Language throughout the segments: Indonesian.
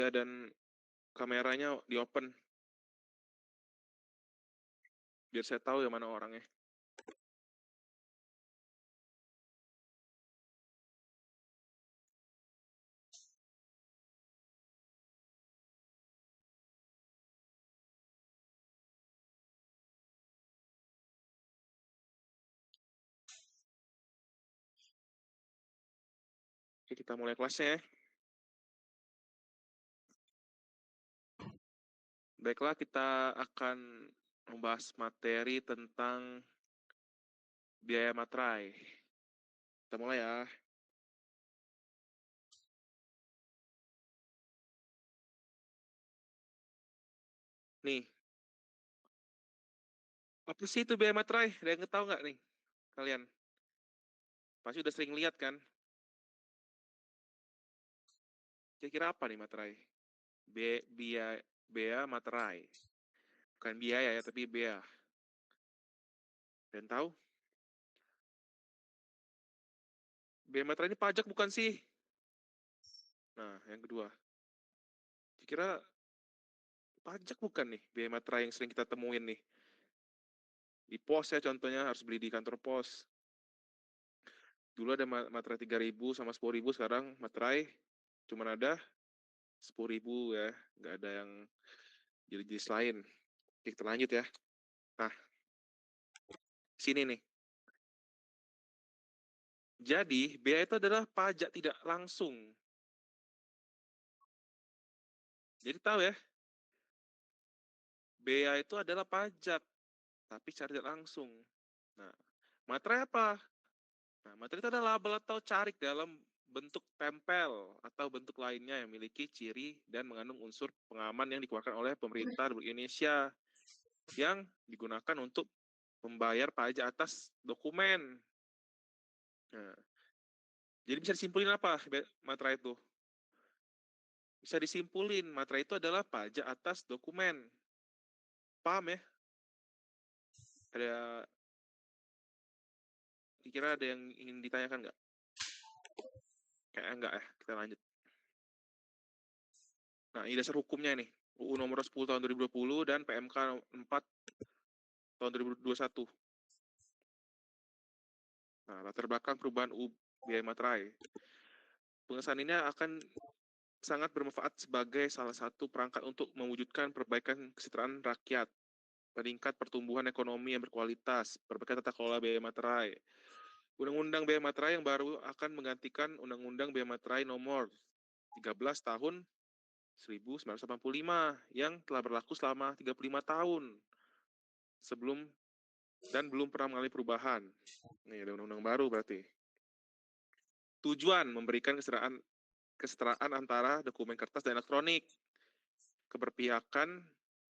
dan kameranya di open. Biar saya tahu ya mana orangnya. Oke, kita mulai kelasnya ya. Baiklah, kita akan membahas materi tentang biaya materai. Kita mulai ya. Nih, apa sih itu biaya materai? Ada yang tahu nggak nih kalian? Pasti udah sering lihat kan? Kira-kira apa nih materai? Bea materai. Bukan biaya ya, tapi bea. Dan tahu? Bea materai ini pajak bukan sih? Nah, yang kedua. Kira-kira pajak bukan nih biaya materai yang sering kita temuin nih? Di pos ya contohnya, harus beli di kantor pos. Dulu ada materai 3.000 sama 10.000, sekarang materai cuman ada 10.000 ya, nggak ada yang jenis lain. Oke, kita lanjut ya. Nah, sini nih. Jadi, bea itu adalah pajak tidak langsung. Jadi tahu ya, bea itu adalah pajak, tapi secara tidak langsung. Nah, materai apa? Nah, materai itu adalah label atau carik dalam bentuk tempel atau bentuk lainnya yang memiliki ciri dan mengandung unsur pengaman yang dikeluarkan oleh pemerintah Republik Indonesia yang digunakan untuk membayar pajak atas dokumen. Nah, jadi bisa disimpulin apa materai itu? Bisa disimpulin, materai itu adalah pajak atas dokumen. Paham ya? Ada, kira ada yang ingin ditanyakan nggak? Kayaknya enggak ya, kita lanjut. Nah, ini dasar hukumnya nih. UU nomor 10 tahun 2020 dan PMK 4 tahun 2021. Nah, latar belakang perubahan UU biaya materai. Pengesahan ini akan sangat bermanfaat sebagai salah satu perangkat untuk mewujudkan perbaikan kesejahteraan rakyat, meningkat pertumbuhan ekonomi yang berkualitas, perbaikan tata kelola biaya materai. Undang-Undang Biaya Materai yang baru akan menggantikan Undang-Undang Biaya Materai nomor 13 tahun 1985 yang telah berlaku selama 35 tahun sebelum dan belum pernah mengalami perubahan. Ini ada undang-undang baru berarti. Tujuan memberikan kesetaraan antara dokumen kertas dan elektronik, keberpihakan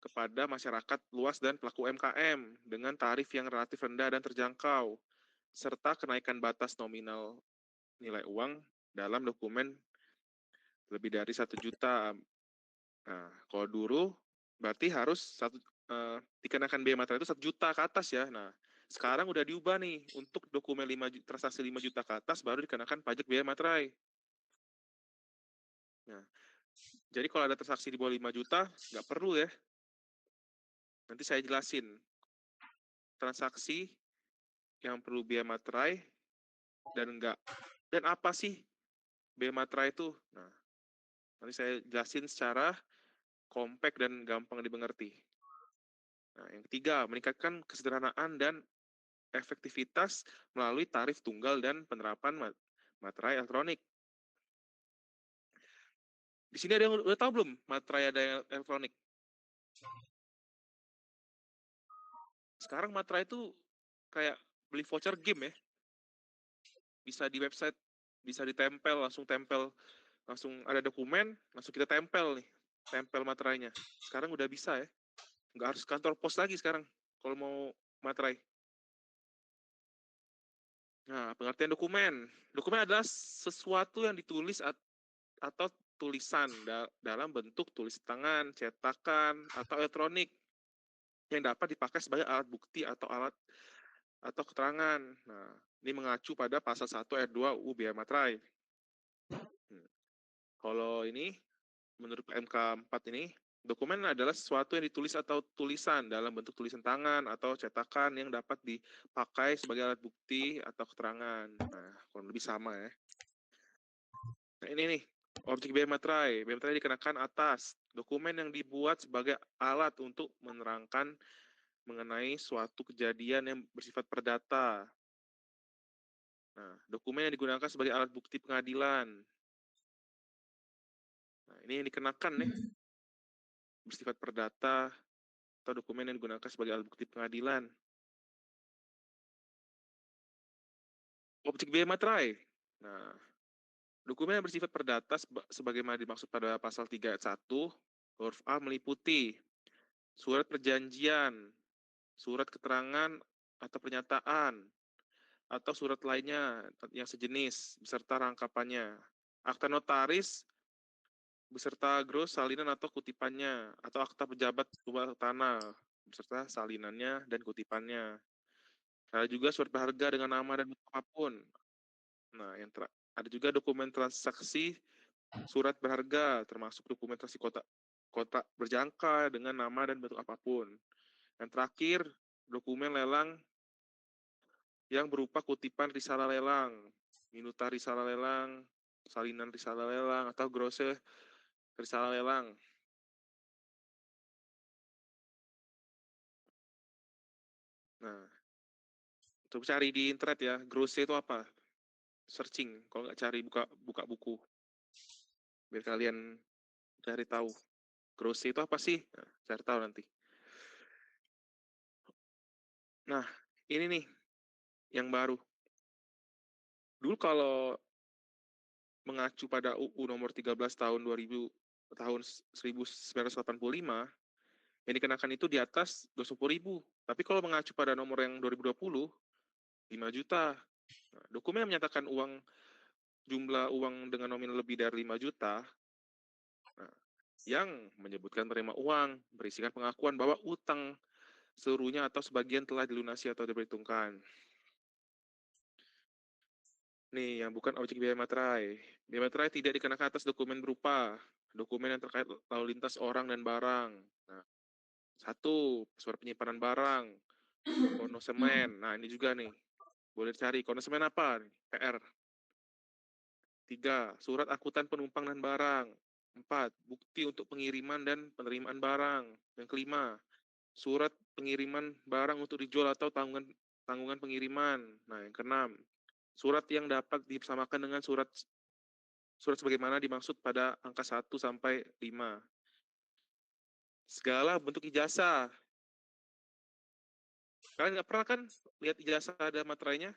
kepada masyarakat luas dan pelaku UMKM dengan tarif yang relatif rendah dan terjangkau, serta kenaikan batas nominal nilai uang dalam dokumen lebih dari 1 juta. Nah, kalau dulu berarti harus dikenakan biaya materai itu 1 juta ke atas ya. Nah, sekarang udah diubah nih, untuk dokumen transaksi 5 juta ke atas baru dikenakan pajak biaya materai. Nah, jadi kalau ada transaksi di bawah 5 juta, nggak perlu ya. Nanti saya jelasin. Transaksi yang perlu biaya materai dan enggak. Dan apa sih biaya materai itu? Nah, nanti saya jelasin secara kompak dan gampang dimengerti. Nah, yang ketiga, meningkatkan kesederhanaan dan efektivitas melalui tarif tunggal dan penerapan materai elektronik. Di sini ada yang udah tahu belum materai ada elektronik? Sekarang materai itu kayak beli voucher game ya. Bisa di website, bisa ditempel, langsung ada dokumen, langsung kita tempel nih, tempel materainya. Sekarang udah bisa ya. Nggak harus kantor pos lagi sekarang kalau mau materai. Nah, pengertian dokumen. Dokumen adalah sesuatu yang ditulis atau tulisan dalam bentuk tulis tangan, cetakan, atau elektronik yang dapat dipakai sebagai alat bukti atau alat atau keterangan. Nah, ini mengacu pada pasal 1 ayat 2 UU Biaya Materai. Kalau ini menurut PMK 4 ini, dokumen adalah sesuatu yang ditulis atau tulisan dalam bentuk tulisan tangan atau cetakan yang dapat dipakai sebagai alat bukti atau keterangan. Nah, kurang lebih sama ya. Nah, ini nih, objek bea materai. Bea materai dikenakan atas dokumen yang dibuat sebagai alat untuk menerangkan mengenai suatu kejadian yang bersifat perdata. Nah, dokumen yang digunakan sebagai alat bukti pengadilan. Nah, ini yang dikenakan nih, bersifat perdata atau dokumen yang digunakan sebagai alat bukti pengadilan. Objek bea materai. Nah, dokumen yang bersifat perdata sebagaimana dimaksud pada pasal 3 ayat 1 huruf A meliputi surat perjanjian, surat keterangan atau pernyataan, atau surat lainnya yang sejenis beserta rangkapannya. Akta notaris beserta gros salinan atau kutipannya, atau akta pejabat rumah tanah beserta salinannya dan kutipannya. Ada juga surat berharga dengan nama dan bentuk apapun. Nah, ada juga dokumen transaksi surat berharga, termasuk dokumen transaksi kotak berjangka dengan nama dan bentuk apapun. Yang terakhir, dokumen lelang yang berupa kutipan risalah lelang, minuta risalah lelang, salinan risalah lelang, atau grose risalah lelang. Nah, coba cari di internet ya, grose itu apa? Searching, kalau nggak cari buka buku, biar kalian cari tahu. Grose itu apa sih? Nah, cari tahu nanti. Nah, ini nih yang baru. Dulu kalau mengacu pada UU nomor 13 tahun 2000 tahun 1985 yang dikenakan itu di atas 20.000. Tapi kalau mengacu pada nomor yang 2020 5 juta. Nah, dokumen yang menyatakan jumlah uang dengan nominal lebih dari 5 juta nah, yang menyebutkan terima uang berisikan pengakuan bahwa utang seluruhnya atau sebagian telah dilunasi atau diperhitungkan. Nih, yang bukan objek biaya materai. Biaya materai tidak dikenakan atas dokumen berupa dokumen yang terkait lalu lintas orang dan barang. Nah, satu, surat penyimpanan barang, konosemen. Nah, ini juga nih. Boleh cari konosemen apa? PR. 3, surat angkutan penumpang dan barang. 4, bukti untuk pengiriman dan penerimaan barang. Yang kelima, surat pengiriman barang untuk dijual atau tanggungan pengiriman. Nah, yang keenam, surat yang dapat disamakan dengan surat sebagaimana dimaksud pada angka 1 sampai 5. Segala bentuk ijazah. Kalian nggak pernah kan lihat ijazah ada materainya?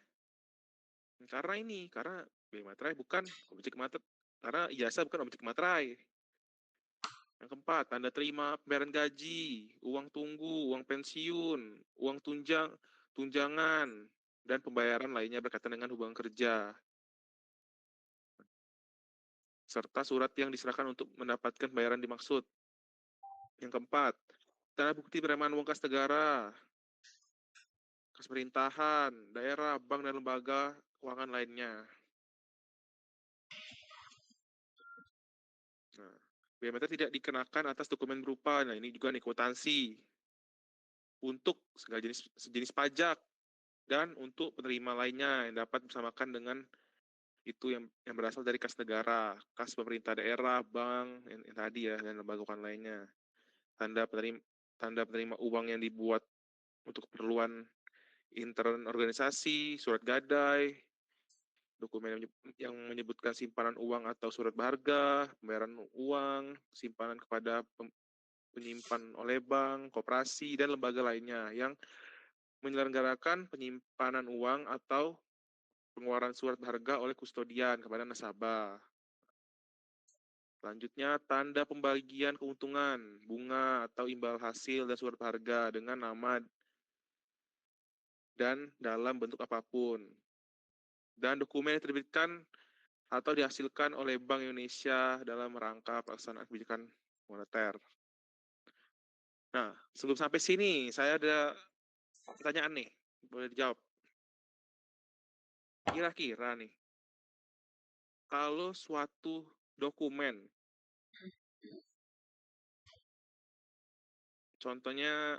Karena biaya materai bukan objek materai. Karena ijazah bukan objek materai. Yang keempat, tanda terima pembayaran gaji, uang tunggu, uang pensiun, uang tunjangan, dan pembayaran lainnya berkaitan dengan hubungan kerja. Serta surat yang diserahkan untuk mendapatkan bayaran dimaksud. Yang keempat, tanda bukti penerimaan uang kas negara, kas pemerintahan, daerah, bank, dan lembaga keuangan lainnya. Nah, biaya materai tidak dikenakan atas dokumen berupa, nah ini juga nih kwitansi, untuk segala sejenis pajak, dan untuk penerima lainnya yang dapat bersamakan dengan itu yang berasal dari kas negara, kas pemerintah daerah, bank, yang tadi ya, dan lembaga keuangan lainnya. Tanda penerima uang yang dibuat untuk keperluan intern organisasi, surat gadai, dokumen yang menyebutkan simpanan uang atau surat berharga, pembayaran uang, simpanan kepada penyimpan oleh bank, koperasi, dan lembaga lainnya yang menyelenggarakan penyimpanan uang atau pengeluaran surat berharga oleh kustodian kepada nasabah. Selanjutnya, tanda pembagian keuntungan, bunga atau imbal hasil dan surat berharga dengan nama dan dalam bentuk apapun. Dan dokumen yang diterbitkan atau dihasilkan oleh Bank Indonesia dalam rangka pelaksanaan kebijakan moneter. Nah, sebelum sampai sini, saya ada pertanyaan nih, boleh dijawab. Kira-kira nih, kalau suatu dokumen Contohnya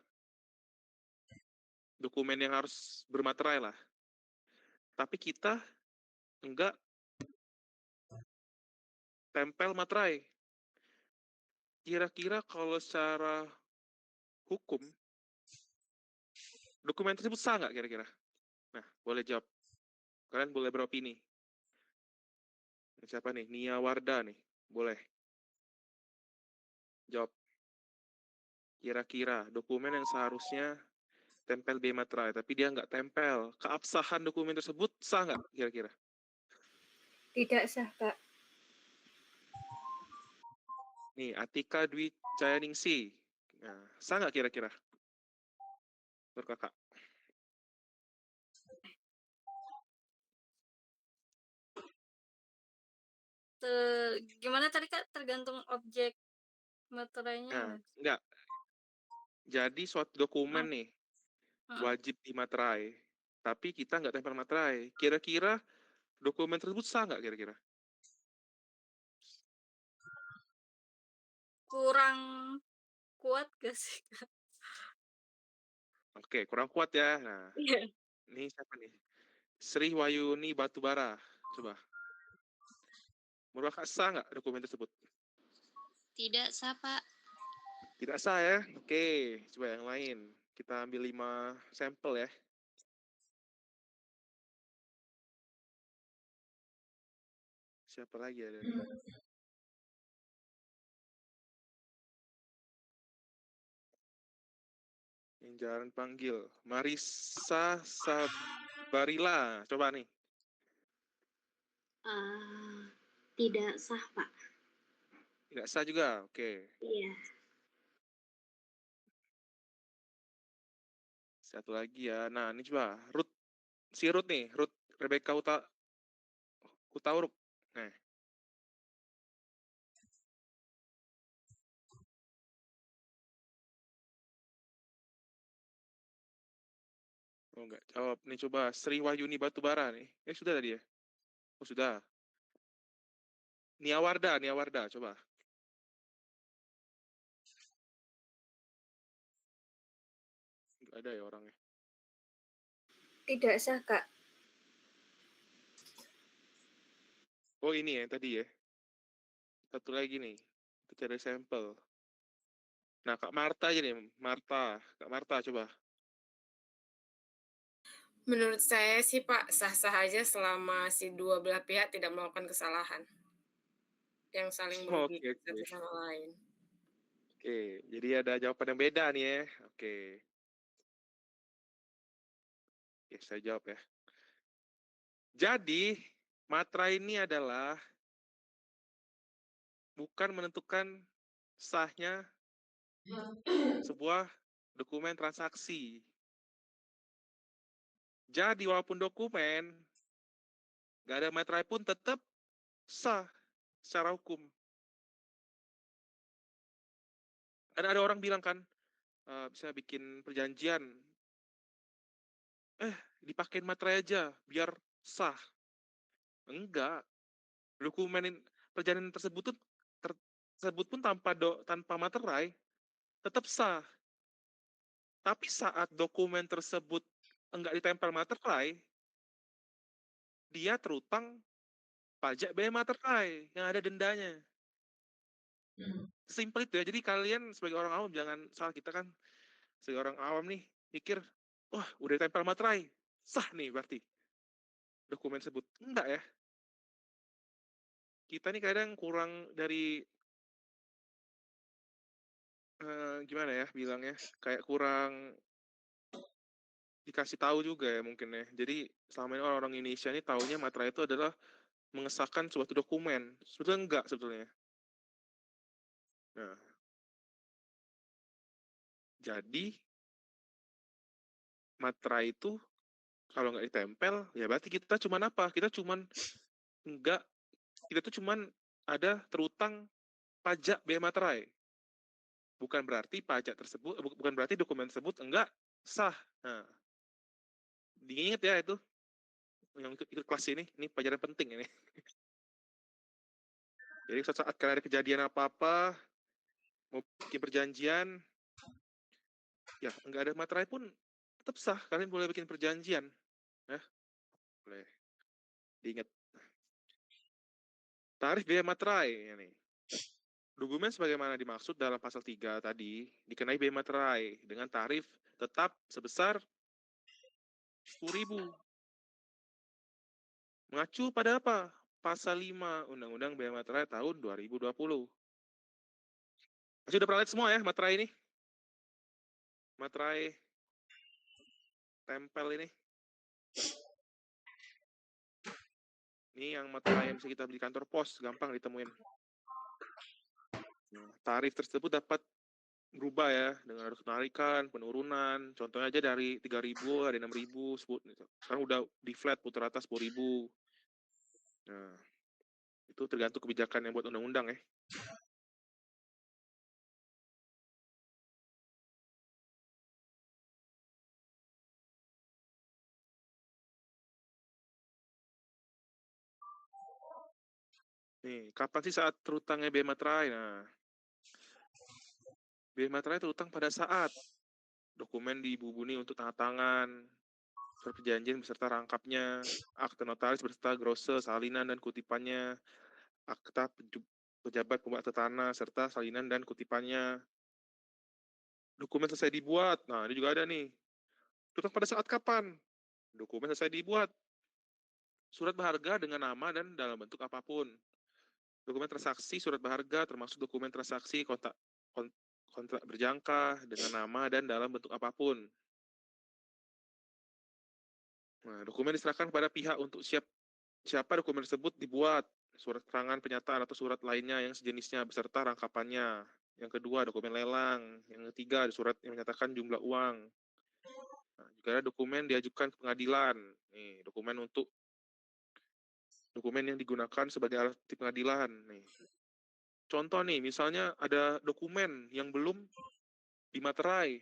dokumen yang harus bermaterai lah. Tapi kita enggak tempel materai. Kira-kira kalau secara hukum, dokumen tersebut sah nggak kira-kira? Nah, boleh jawab. Kalian boleh beropini. Siapa nih? Nia Warda nih. Boleh. Jawab. Kira-kira dokumen yang seharusnya tempel B materai, tapi dia nggak tempel. Keabsahan dokumen tersebut sah nggak kira-kira? Tidak sah, Kak. Nih, Atika Dwi Cayaningsi. Nah, sah nggak kira-kira? Menurut kakak? Gimana tadi, Kak? Tergantung objek materainya. Nah, enggak. Jadi suatu dokumen nih, wajib dimaterai. Tapi kita nggak tempel materai. Kira-kira dokumen tersebut sah nggak kira-kira? Kurang kuat gak sih, Kak? Oke, kurang kuat ya. Nah, Iya. ini siapa nih? Sri Wayuni Batubara. Coba. Menurut kakak sah nggak dokumen tersebut? Tidak sah, Pak. Tidak sah ya. Oke, coba yang lain. Kita ambil 5 sampel ya. Siapa lagi ada nih? Yang jarang panggil. Marisa Sabarila. Coba nih. Tidak sah, Pak. Tidak sah juga. Oke. Iya. Satu lagi ya. Nah, ini coba. Ruth nih. Ruth Rebecca Hutauruk. Nah. Oh enggak jawab. Nih coba. Sri Wahyuni Batubara nih. Sudah tadi ya? Oh sudah. Nia Warda. Coba. Enggak ada ya orangnya. Tidak sah, Kak. Oh ini ya tadi ya. Satu lagi nih. Kita cari sampel. Nah, Kak Marta aja nih. Kak Marta coba. Menurut saya sih Pak, sah-sah aja selama si dua belah pihak tidak melakukan kesalahan yang saling Oke, merugikan oke. satu sama lain. Oke, jadi ada jawaban yang beda nih ya. Oke. Oke, saya jawab ya. Jadi, materai ini adalah bukan menentukan sahnya sebuah dokumen transaksi. Jadi, walaupun dokumen nggak ada materai pun tetap sah secara hukum. Ada orang bilang kan, bisa bikin perjanjian, dipakein materai aja biar sah. Enggak, dokumen perjanjian tersebut pun tanpa materai tetap sah. Tapi saat dokumen tersebut enggak ditempel materai, dia terutang pajak biaya materai yang ada dendanya. Simpel itu ya. Jadi kalian sebagai orang awam jangan salah, kita kan sebagai orang awam nih mikir, wah udah ditempel materai, sah nih berarti dokumen tersebut. Enggak ya. Kita nih kadang kurang dari gimana ya bilangnya, kayak kurang dikasih tahu juga ya mungkin ya. Jadi selama ini orang Indonesia ini taunya materai itu adalah mengesahkan suatu dokumen. Sebetulnya enggak sebetulnya. Nah, jadi materai itu kalau nggak ditempel, ya berarti kita cuman apa? Kita tuh cuman ada terutang pajak biaya materai. Bukan berarti bukan berarti dokumen tersebut enggak sah. Nah, diingat ya itu yang ikut kelas ini pelajaran penting ini. Jadi saat kalian ada kejadian apa-apa, mau bikin perjanjian, ya nggak ada materai pun tetap sah. Kalian boleh bikin perjanjian, ya boleh diingat. Tarif biaya materai, ya nih. Dokumen sebagaimana dimaksud dalam pasal 3 tadi dikenai biaya materai dengan tarif tetap sebesar 10.000. Mengacu pada apa? Pasal 5 Undang-Undang Biaya Materai tahun 2020. Masih udah pernah lihat semua ya materai ini? Materai tempel ini. Ini yang materai yang bisa kita beli kantor pos, gampang ditemuin. Tarif tersebut dapat berubah ya, dengan harus penarikan, penurunan. Contohnya aja dari 3.000, ada 6.000, sekarang udah di flat putar atas 10.000. Nah, itu tergantung kebijakan yang buat undang-undang ya. Nih, kapan sih saat terutangnya biaya materai? Nah, biaya materai terutang pada saat dokumen dibubuni untuk tanda tangan, surat perjanjian beserta rangkapnya, akta notaris beserta grose, salinan dan kutipannya, akta pejabat pembuat akta tanah serta salinan dan kutipannya. Dokumen selesai dibuat. Nah, ini juga ada nih. Terutang pada saat kapan? Dokumen selesai dibuat. Surat berharga dengan nama dan dalam bentuk apapun. Dokumen transaksi surat berharga termasuk dokumen transaksi kontrak berjangka dengan nama dan dalam bentuk apapun. Nah, dokumen diserahkan kepada pihak untuk siapa dokumen tersebut dibuat, surat keterangan penyataan atau surat lainnya yang sejenisnya beserta rangkapannya. Yang kedua, dokumen lelang. Yang ketiga, surat yang menyatakan jumlah uang. Nah, juga ada dokumen diajukan ke pengadilan. Nih, dokumen yang digunakan sebagai alat bukti pengadilan. Nih. Contoh nih, misalnya ada dokumen yang belum dimaterai,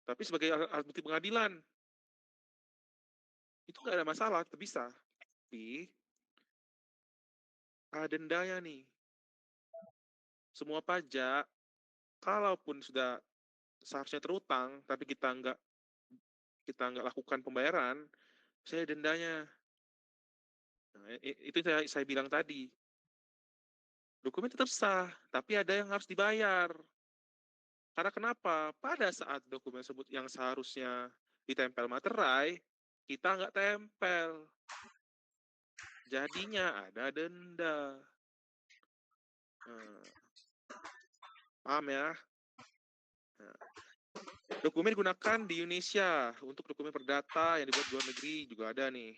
tapi sebagai alat bukti pengadilan. Itu nggak ada masalah, itu bisa. Tapi ada dendanya nih. Semua pajak, kalaupun sudah seharusnya terutang, tapi kita nggak lakukan pembayaran, saya dendanya. Nah, itu saya bilang tadi. Dokumen tetap sah, tapi ada yang harus dibayar. Karena kenapa? Pada saat dokumen tersebut yang seharusnya ditempel materai, kita nggak tempel. Jadinya ada denda. Nah, paham ya? Nah, dokumen digunakan di Indonesia untuk dokumen perdata yang dibuat di luar negeri juga ada nih.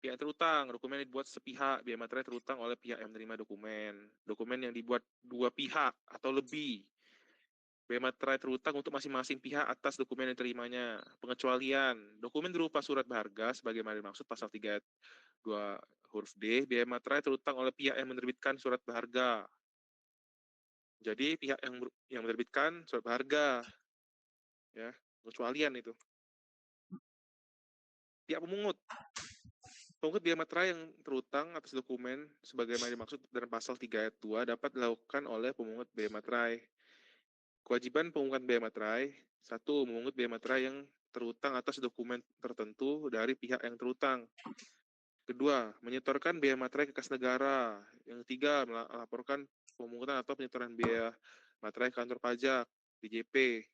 Pihak terutang, dokumen yang dibuat sepihak, biaya materai terutang oleh pihak yang menerima dokumen. Dokumen yang dibuat dua pihak atau lebih. Biaya materai terutang untuk masing-masing pihak atas dokumen yang diterimanya. Pengecualian, dokumen berupa surat berharga sebagaimana dimaksud pasal 3 2 huruf D, biaya materai terutang oleh pihak yang menerbitkan surat berharga. Jadi pihak yang menerbitkan surat berharga, ya, pengecualian itu. Pihak pemungut biaya materai yang terutang atas dokumen sebagaimana dimaksud dalam pasal 3 ayat 2 dapat dilakukan oleh pemungut biaya materai. Kewajiban pemungutan biaya materai, 1. Memungut biaya materai yang terutang atas dokumen tertentu dari pihak yang terutang. Kedua, menyetorkan biaya materai ke kas negara. Yang ketiga, melaporkan pemungutan atau penyetoran biaya materai ke kantor pajak, DJP.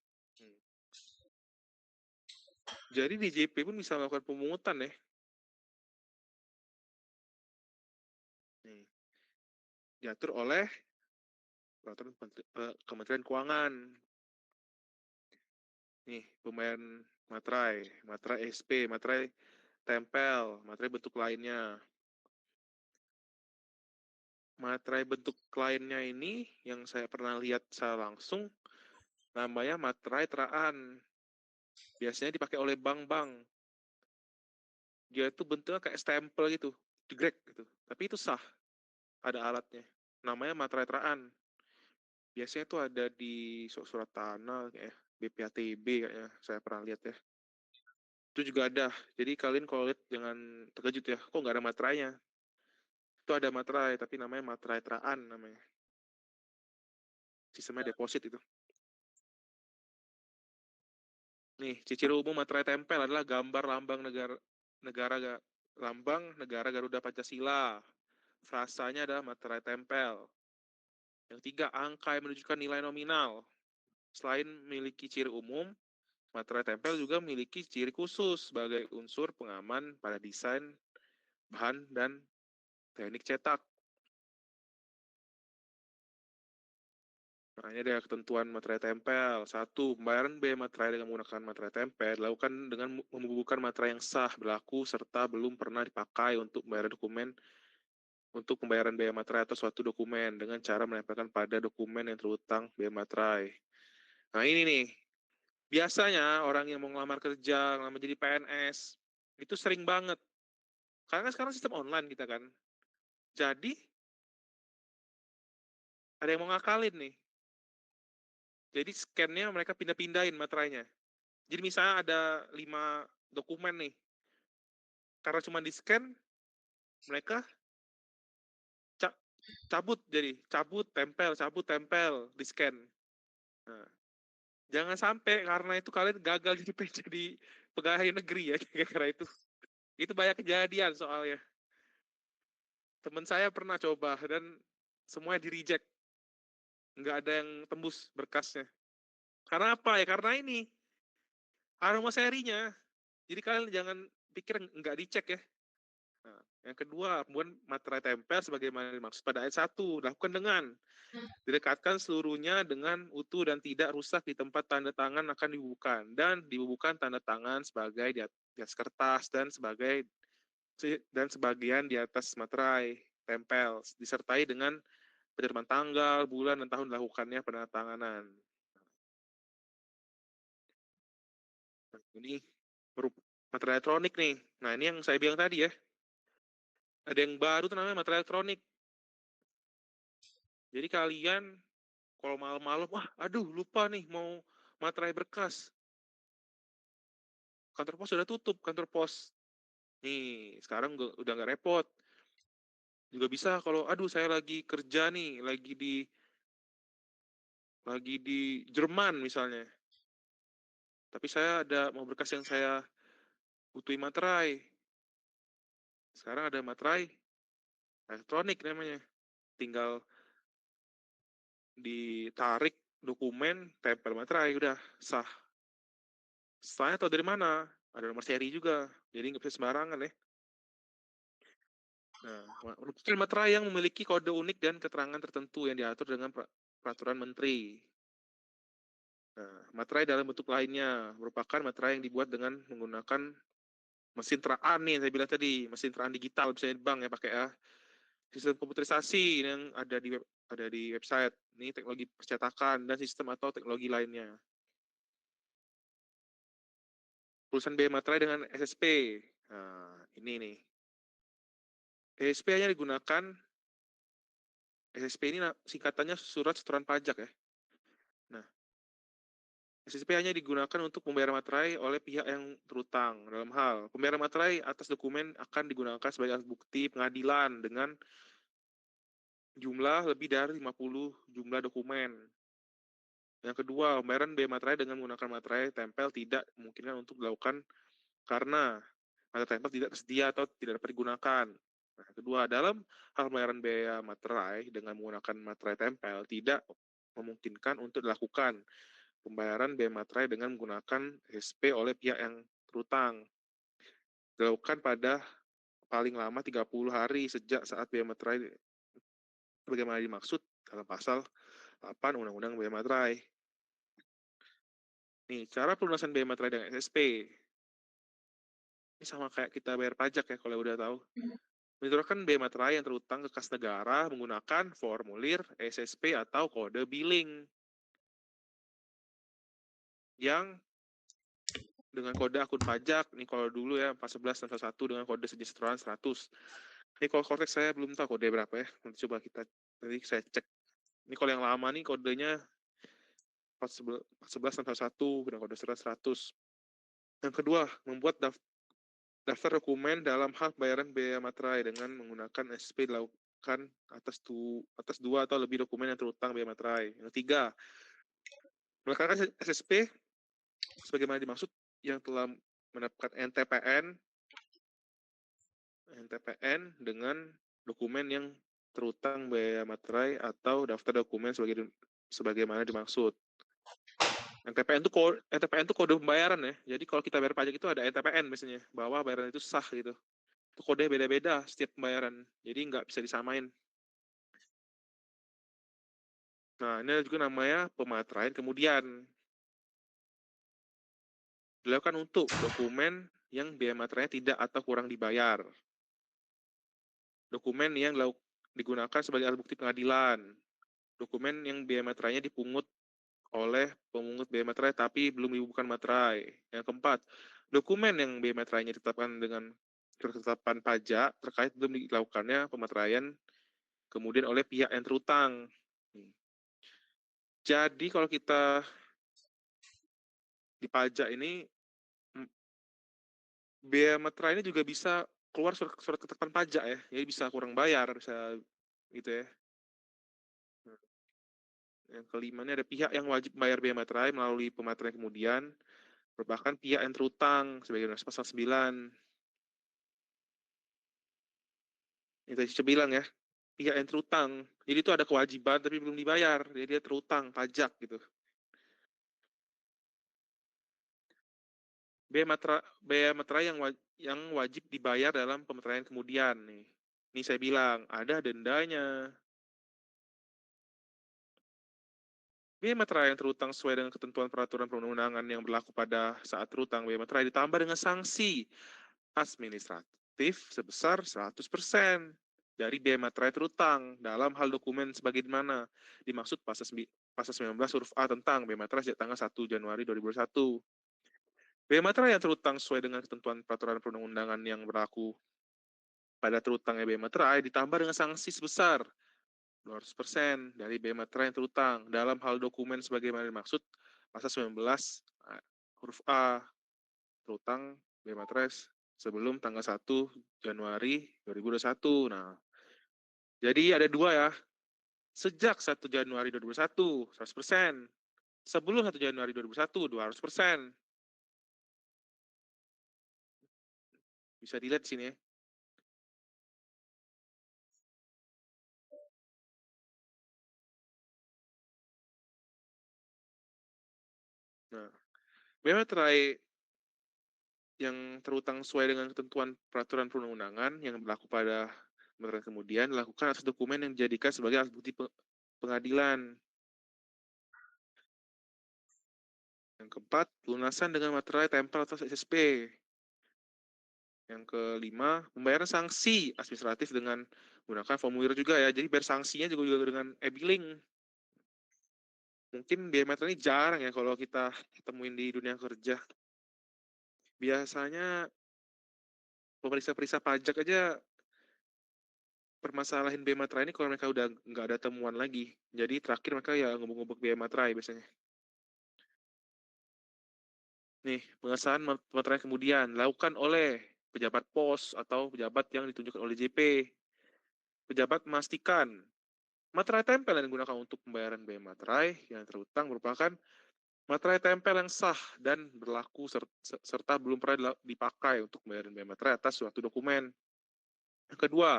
Jadi DJP pun bisa melakukan pemungutan ya. Nih. Diatur oleh peraturan Kementerian Keuangan. Nih, pembayaran materai SP, materai tempel, materai bentuk lainnya. Materai bentuk lainnya ini yang saya pernah lihat secara langsung namanya materai teraan. Biasanya dipakai oleh bank-bank. Dia itu bentuknya kayak stempel gitu, jegrek gitu. Tapi itu sah. Ada alatnya. Namanya materai teraan. Biasanya itu ada di surat tanah kayak BPATB kayaknya saya pernah lihat ya. Itu juga ada. Jadi kalian kalau lihat jangan terkejut ya, kok nggak ada materainya. Itu ada materai, tapi namanya materai teraan namanya. Sistemnya deposit itu. Nih, ciri umum materai tempel adalah gambar lambang negara Garuda Pancasila. Frasanya adalah materai tempel. Yang 3, angka yang menunjukkan nilai nominal. Selain memiliki ciri umum, materai tempel juga memiliki ciri khusus sebagai unsur pengaman pada desain, bahan, dan teknik cetak. Nah, ini ada ketentuan materai tempel. 1. Pembayaran biaya materai dengan menggunakan materai tempel dilakukan dengan membubuhkan materai yang sah, berlaku, serta belum pernah dipakai untuk pembayaran biaya materai atau suatu dokumen dengan cara menempelkan pada dokumen yang terhutang biaya materai. Nah, ini nih. Biasanya orang yang mau ngelamar kerja, ngelamar jadi PNS, itu sering banget. Karena sekarang sistem online kita kan. Jadi, ada yang mau ngakalin nih. Jadi scan-nya mereka pindah-pindahin materainya. Jadi misalnya ada 5 dokumen nih. Karena cuma di-scan, mereka cabut, di-scan. Nah, jangan sampai karena itu kalian gagal jadi pegawai negeri ya, karena itu. Itu banyak kejadian soalnya. Teman saya pernah coba dan semuanya di-reject. Nggak ada yang tembus berkasnya. Karena apa ya? Karena ini aroma serinya. Jadi kalian jangan pikir nggak dicek ya. Nah, yang kedua, pembuatan materai tempel sebagaimana dimaksud pada ayat 1, dilakukan dengan didekatkan seluruhnya dengan utuh dan tidak rusak di tempat tanda tangan akan dibubuhkan, dan dibubuhkan tanda tangan sebagai di atas kertas dan sebagian di atas materai tempel, disertai dengan penerimaan tanggal, bulan, dan tahun dilakukannya penandatanganan. Nah, ini materai elektronik nih. Nah, ini yang saya bilang tadi ya. Ada yang baru tuh namanya materai elektronik. Jadi kalian kalau malam-malam, wah aduh lupa nih mau materai berkas. Kantor pos sudah tutup, kantor pos. Nih, sekarang udah nggak repot. Juga bisa kalau, aduh saya lagi kerja nih, lagi di Jerman misalnya. Tapi saya ada mau berkas yang saya butuhin materai. Sekarang ada materai elektronik namanya. Tinggal ditarik dokumen, tempel materai, udah sah. Setelahnya tahu dari mana? Ada nomor seri juga, jadi nggak bisa sembarangan ya. Nah, merupakan materai yang memiliki kode unik dan keterangan tertentu yang diatur dengan peraturan menteri. Nah, materai dalam bentuk lainnya merupakan materai yang dibuat dengan menggunakan mesin teraan nih, saya bilang tadi, mesin teraan digital, bisa di bank ya pakai ya. Sistem komputerisasi yang ada di website. Ini teknologi percetakan dan sistem atau teknologi lainnya. Tulisan biaya materai dengan SSP. Nah, ini nih. SSP hanya digunakan, SSP ini singkatannya surat setoran pajak ya. Nah, SSP hanya digunakan untuk pembayaran materai oleh pihak yang terutang. Dalam hal, pembayaran materai atas dokumen akan digunakan sebagai alat bukti pengadilan dengan jumlah lebih dari 50 jumlah dokumen. Yang kedua, pembayaran biaya materai dengan menggunakan materai tempel tidak memungkinkan untuk dilakukan karena materai tempel tidak tersedia atau tidak dapat digunakan. Nah, kedua, dalam hal pembayaran biaya materai dengan menggunakan materai tempel tidak memungkinkan untuk dilakukan pembayaran biaya materai dengan menggunakan SP oleh pihak yang terutang. Dilakukan pada paling lama 30 hari sejak saat biaya materai bagaimana dimaksud dalam pasal 8 Undang-Undang Biaya Materai. Nih, cara pelunasan biaya materai dengan SSP. Ini sama kayak kita bayar pajak ya kalau udah tahu. Menyodorkan biaya materai yang terutang ke kas negara menggunakan formulir SSP atau kode billing yang dengan kode akun pajak. Nih kalau dulu ya 1461 dengan kode sejahteraan 100. Ini kalau konteks saya belum tahu kode berapa ya. Nanti saya cek. Ini kalau yang lama nih kodenya 1461 dengan kode 100. Yang kedua, membuat daftar dokumen dalam hal pembayaran biaya materai dengan menggunakan SSP melakukan atas 2 atau lebih dokumen yang terutang biaya materai. Yang 3, melaksanakan SSP sebagaimana dimaksud yang telah mendapatkan NTPN dengan dokumen yang terutang biaya materai atau daftar dokumen sebagaimana dimaksud. NTPN itu kode pembayaran ya. Jadi kalau kita bayar pajak itu ada NTPN biasanya, bahwa bayaran itu sah gitu. Itu kode beda-beda setiap pembayaran. Jadi nggak bisa disamain. Nah, ini juga namanya pemateraian kemudian. Dilakukan untuk dokumen yang biaya materainya tidak atau kurang dibayar. Dokumen yang digunakan sebagai alat bukti pengadilan. Dokumen yang biaya materainya dipungut oleh pemungut biaya materai tapi belum dibubuhkan materai. Yang keempat, dokumen yang biaya materainya ditetapkan dengan ketetapan pajak terkait belum dilakukannya pemateraian kemudian oleh pihak yang terutang. Jadi kalau kita di pajak ini, biaya materai ini juga bisa keluar surat ketetapan pajak ya, jadi bisa kurang bayar, bisa gitu ya. Yang kelima ini ada pihak yang wajib bayar biaya materai melalui pemateraian kemudian, merupakan pihak yang terutang sebagai pasal 9. Ini tadi saya bilang ya, pihak yang terutang. Jadi itu ada kewajiban tapi belum dibayar, jadi dia terutang pajak gitu. Biaya materai yang wajib dibayar dalam pemateraian kemudian nih. Ini saya bilang ada dendanya. Biaya materai yang terutang sesuai dengan ketentuan peraturan perundang-undangan yang berlaku pada saat terutang biaya materai ditambah dengan sanksi administratif sebesar 100% dari biaya materai terutang dalam hal dokumen sebagaimana dimaksud pasal 19 huruf A tentang biaya materai sejak tanggal 1 Januari 2021. Biaya materai yang terutang sesuai dengan ketentuan peraturan perundang-undangan yang berlaku pada terutangnya biaya materai ditambah dengan sanksi sebesar 200% dari biaya materai yang terutang dalam hal dokumen sebagaimana dimaksud pasal 19 huruf A terutang biaya materai sebelum tanggal 1 Januari 2021. Nah, jadi ada dua ya. Sejak 1 Januari 2021, 100%. Sebelum 1 Januari 2021, 200%. Bisa dilihat di sini ya. Nah, biaya materai yang terutang sesuai dengan ketentuan peraturan perundang-undangan yang berlaku pada materai kemudian dilakukan atas dokumen yang dijadikan sebagai alat bukti pengadilan. Yang keempat, lunasan dengan materai tempel atau SSP. Yang kelima, pembayaran sanksi administratif dengan menggunakan formulir juga ya. Jadi bayar sanksinya juga dengan e-billing. Mungkin biaya materai ini jarang ya kalau kita temuin di dunia kerja. Biasanya pemeriksa-pemeriksa pajak aja permasalahin biaya materai ini kalau mereka udah nggak ada temuan lagi. Jadi terakhir mereka ya ngubuk-ngubuk biaya materai biasanya. Nih, pengesahan materai kemudian lakukan oleh pejabat pos atau pejabat yang ditunjukkan oleh JP. Pejabat memastikan materai tempel yang digunakan untuk pembayaran biaya materai yang terutang merupakan materai tempel yang sah dan berlaku serta belum pernah dipakai untuk pembayaran biaya materai atas suatu dokumen. Yang kedua,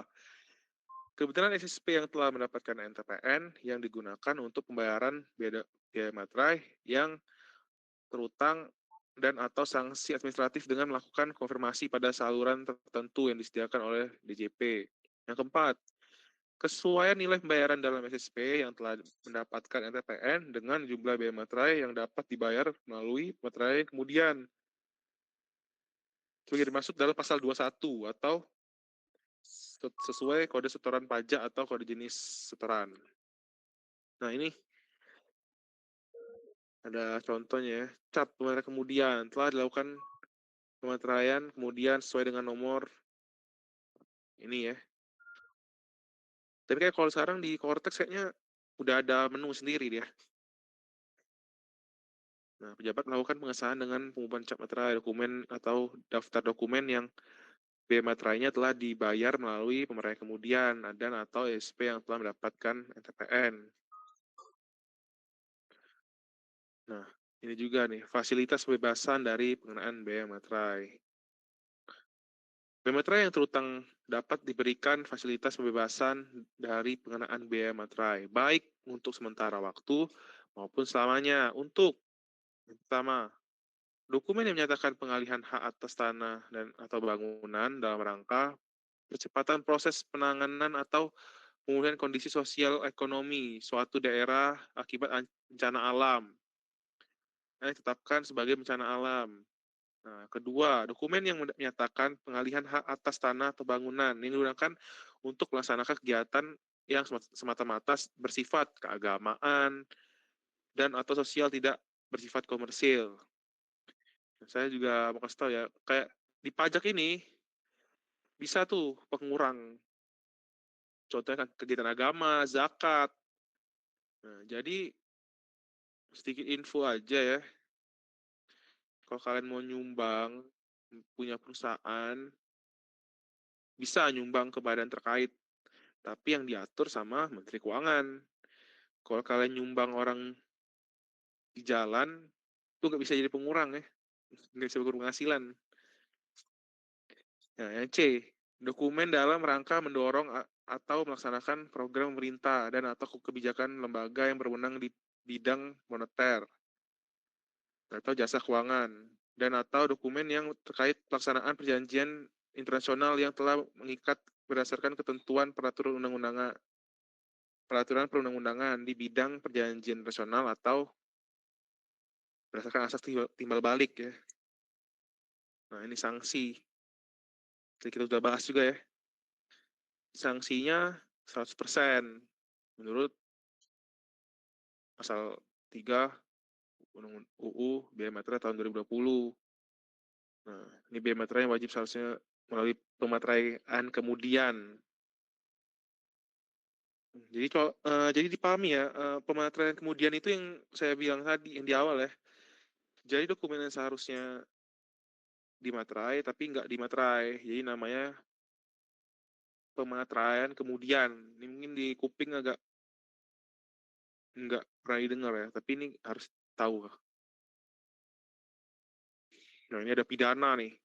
kebetulan SSP yang telah mendapatkan NTPN yang digunakan untuk pembayaran biaya materai yang terutang dan atau sanksi administratif dengan melakukan konfirmasi pada saluran tertentu yang disediakan oleh DJP. Yang keempat, kesesuaian nilai pembayaran dalam SSP yang telah mendapatkan NTPN dengan jumlah biaya materai yang dapat dibayar melalui materai kemudian. Sebagai dimaksud dalam pasal 21 atau sesuai kode setoran pajak atau kode jenis setoran. Nah ini ada contohnya ya. Cap pembayaran kemudian telah dilakukan pemateraian kemudian sesuai dengan nomor ini ya. Tapi kayak kalau sekarang di Cortex kayaknya udah ada menu sendiri dia. Nah, pejabat melakukan pengesahan dengan pengumpulan cap materai dokumen atau daftar dokumen yang biaya materainya telah dibayar melalui pembayaran kemudian dan atau SP yang telah mendapatkan NTPN. Nah, ini juga nih, fasilitas pembebasan dari pengenaan biaya materai. Biaya materai yang terutang dapat diberikan fasilitas pembebasan dari pengenaan biaya materai, baik untuk sementara waktu maupun selamanya. Untuk yang pertama, dokumen yang menyatakan pengalihan hak atas tanah dan atau bangunan dalam rangka percepatan proses penanganan atau pemulihan kondisi sosial ekonomi suatu daerah akibat bencana alam yang ditetapkan sebagai bencana alam. Nah, kedua, dokumen yang menyatakan pengalihan hak atas tanah atau bangunan ini digunakan untuk melaksanakan kegiatan yang semata-mata bersifat keagamaan dan atau sosial, tidak bersifat komersil. Saya juga mau kasih tahu ya, kayak di pajak ini bisa tuh pengurang. Contohnya kan kegiatan agama, zakat. Nah, jadi sedikit info aja ya. Kalau kalian mau nyumbang, punya perusahaan, bisa nyumbang ke badan terkait, tapi yang diatur sama Menteri Keuangan. Kalau kalian nyumbang orang di jalan, itu nggak bisa jadi pengurang ya, nggak bisa berpenghasilan. Nah, yang C, dokumen dalam rangka mendorong atau melaksanakan program pemerintah dan atau kebijakan lembaga yang berwenang di bidang moneter atau jasa keuangan, dan atau dokumen yang terkait pelaksanaan perjanjian internasional yang telah mengikat berdasarkan ketentuan peraturan perundang-undangan di bidang perjanjian internasional atau berdasarkan asas timbal balik ya. Nah, ini sanksi. Jadi kita sudah bahas juga ya. Sanksinya 100% menurut pasal 3 UU Biaya Materai tahun 2020. Nah, ini biaya materai yang wajib seharusnya melalui pemateraian kemudian. Jadi dipahami ya, pemateraian kemudian itu yang saya bilang tadi, yang di awal ya. Jadi dokumen yang seharusnya dimaterai tapi nggak dimaterai, jadi namanya pemateraian kemudian. Ini mungkin di kuping agak nggak pernah didengar ya, tapi ini harus tahu. Nah, ini ada pidana nih.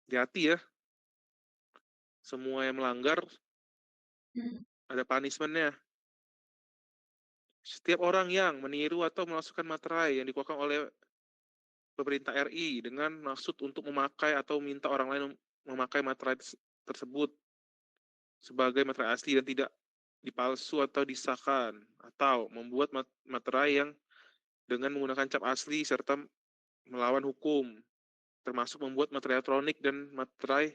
Hati-hati ya, semua yang melanggar ada punishment-nya. Setiap orang yang meniru atau memasukkan materai yang dikeluarkan oleh pemerintah RI dengan maksud untuk memakai atau minta orang lain memakai materai tersebut sebagai materai asli dan tidak dipalsu atau disahkan, atau membuat materai yang dengan menggunakan cap asli serta melawan hukum, termasuk membuat materai elektronik dan materai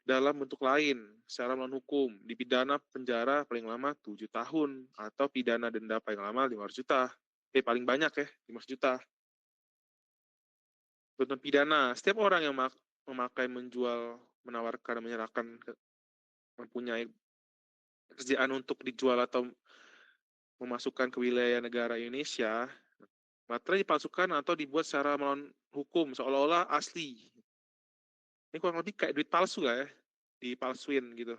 dalam bentuk lain secara melawan hukum, dipidana penjara paling lama 7 tahun atau pidana denda paling lama 500 juta. Paling banyak ya, 500 juta. Tuntutan pidana, setiap orang yang memakai, menjual, menawarkan, menyerahkan, mempunyai pekerjaan untuk dijual atau memasukkan ke wilayah negara Indonesia, materai dipalsukan atau dibuat secara melawan hukum, seolah-olah asli. Ini kurang lebih kayak duit palsu lah ya, dipalsuin gitu.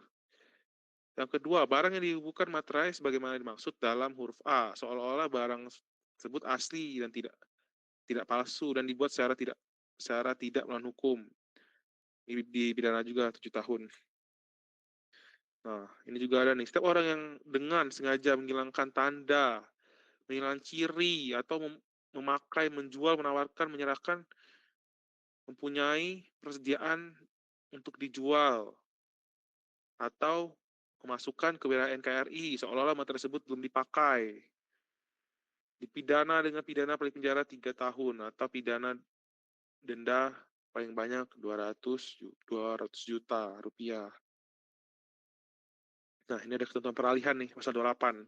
Yang kedua, barang yang dihubungkan materai sebagaimana dimaksud dalam huruf A, seolah-olah barang tersebut asli dan tidak palsu dan dibuat secara tidak melawan hukum. Dipidana juga 7 tahun. Nah, ini juga ada nih. Setiap orang yang dengan sengaja menghilangkan tanda, menghilangkan ciri, atau memakai, menjual, menawarkan, menyerahkan, mempunyai persediaan untuk dijual, atau memasukkan ke wilayah NKRI, seolah-olah materai tersebut belum dipakai. Dipidana dengan pidana paling penjara 3 tahun, atau pidana denda paling banyak 200 juta rupiah. Nah, ini ada ketentuan peralihan nih, pasal 28.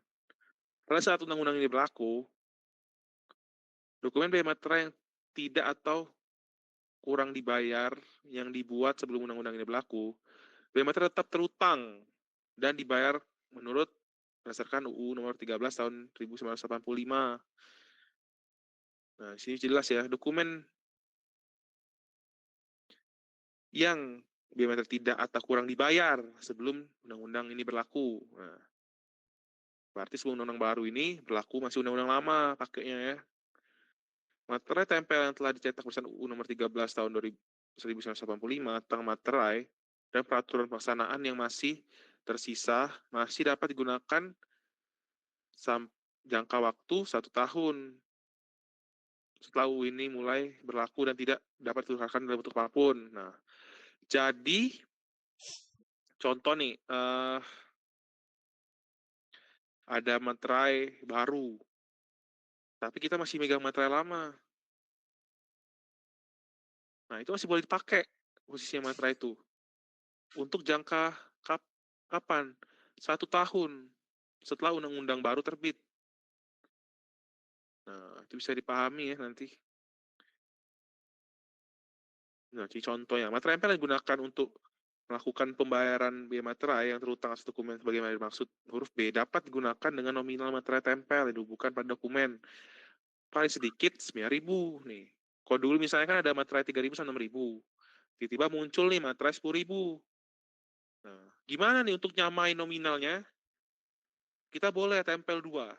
Pada saat undang-undang ini berlaku, dokumen biaya materai yang tidak atau kurang dibayar yang dibuat sebelum undang-undang ini berlaku, biaya materai tetap terutang dan dibayar menurut berdasarkan UU nomor 13 tahun 1985. Nah, di sini jelas ya, dokumen yang biaya materai tidak atau kurang dibayar sebelum undang-undang ini berlaku. Nah, berarti sebelum undang-undang baru ini berlaku masih undang-undang lama pakainya ya. Materai tempel yang telah dicetak berdasarkan UU Nomor 13 Tahun 1985 tentang materai dan peraturan pelaksanaan yang masih tersisa masih dapat digunakan jangka waktu 1 tahun setelah UU ini mulai berlaku dan tidak dapat ditukarkan dalam bentuk apapun. Nah, jadi contoh nih, ada materai baru, tapi kita masih megang materai lama. Nah, itu masih boleh dipakai posisinya materai itu. Untuk jangka kapan? 1 tahun setelah undang-undang baru terbit. Nah, itu bisa dipahami ya nanti. Nah, jadi contohnya, materai tempel digunakan untuk melakukan pembayaran biaya materai yang terutang atas dokumen sebagaimana dimaksud huruf B dapat digunakan dengan nominal materai tempel yang dihubungkan pada dokumen. Paling sedikit 9.000 nih. Kalau dulu misalnya kan ada materai 3.000 sampai 6.000. Tiba-tiba muncul nih materai 10.000. Nah, gimana nih untuk nyamain nominalnya? Kita boleh tempel 2.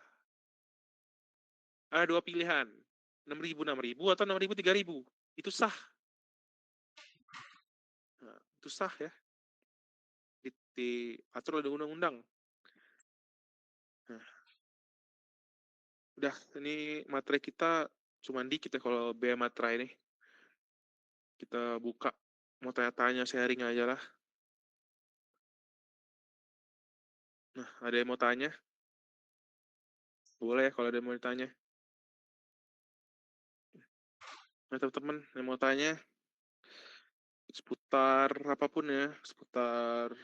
Ada 2 pilihan. 6.000 atau 6.000 3.000. Itu sah. Nah, itu sah ya. Diatur oleh undang-undang. Nah, udah, ini materi kita cuma dikit ya kalau biaya materai ini. Kita buka, mau tanya-tanya, sharing aja lah. Nah, ada yang mau tanya? Boleh ya kalau ada yang mau ditanya. Nah, teman-teman yang mau tanya, seputar apapun ya, seputar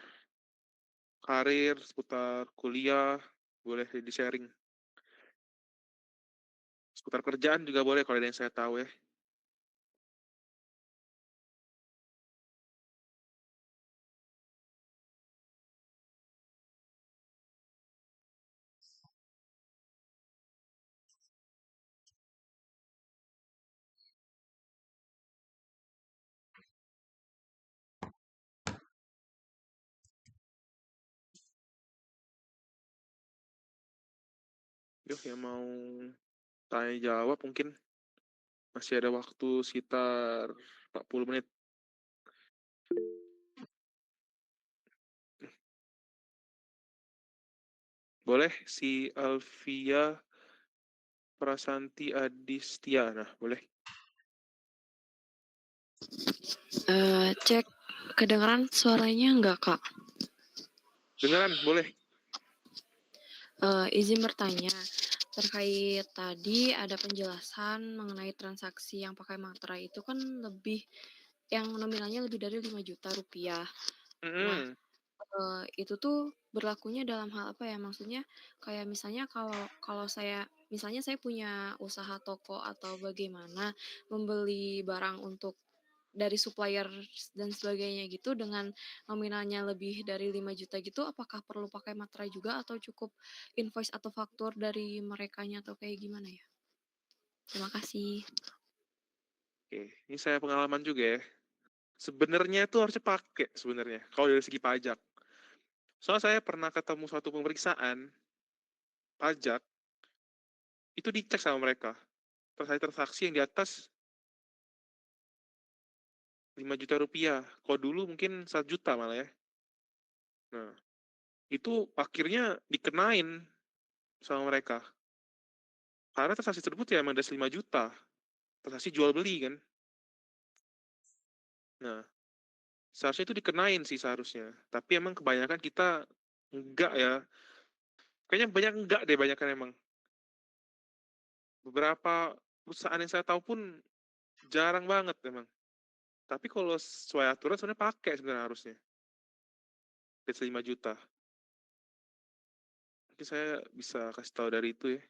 karir, seputar kuliah, boleh di-sharing. Seputar kerjaan juga boleh kalau ada yang saya tahu ya. Yuk, yang mau tanya jawab mungkin masih ada waktu sekitar 40 menit. Boleh si Alvia Prasanti Adistia. Nah, boleh. Cek kedengeran suaranya enggak, Kak? Dengeran, boleh. Izin bertanya, terkait tadi ada penjelasan mengenai transaksi yang pakai materai itu kan lebih, yang nominalnya lebih dari 5 juta rupiah. Nah, itu tuh berlakunya dalam hal apa ya? Maksudnya kayak misalnya kalau saya punya usaha toko atau bagaimana, membeli barang untuk dari supplier dan sebagainya gitu dengan nominalnya lebih dari 5 juta gitu, apakah perlu pakai materai juga atau cukup invoice atau faktur dari merekanya atau kayak gimana ya? Terima kasih. Oke, ini saya pengalaman juga ya. Sebenarnya itu harusnya pakai sebenarnya kalau dari segi pajak. Soalnya saya pernah ketemu suatu pemeriksaan pajak, itu dicek sama mereka. Transaksi yang di atas 5 juta rupiah. Kalau dulu mungkin 1 juta malah ya. Nah, itu akhirnya dikenain sama mereka. Karena transaksi tersebut ya emang ada 5 juta. Transaksi jual beli kan. Nah, seharusnya itu dikenain sih seharusnya. Tapi emang kebanyakan kita enggak ya. Kayaknya banyak enggak deh, banyak kan emang. Beberapa perusahaan yang saya tahu pun jarang banget emang. Tapi kalau sesuai aturan sebenarnya pakai sebenarnya harusnya. Dari 5 juta. Mungkin saya bisa kasih tahu dari itu ya.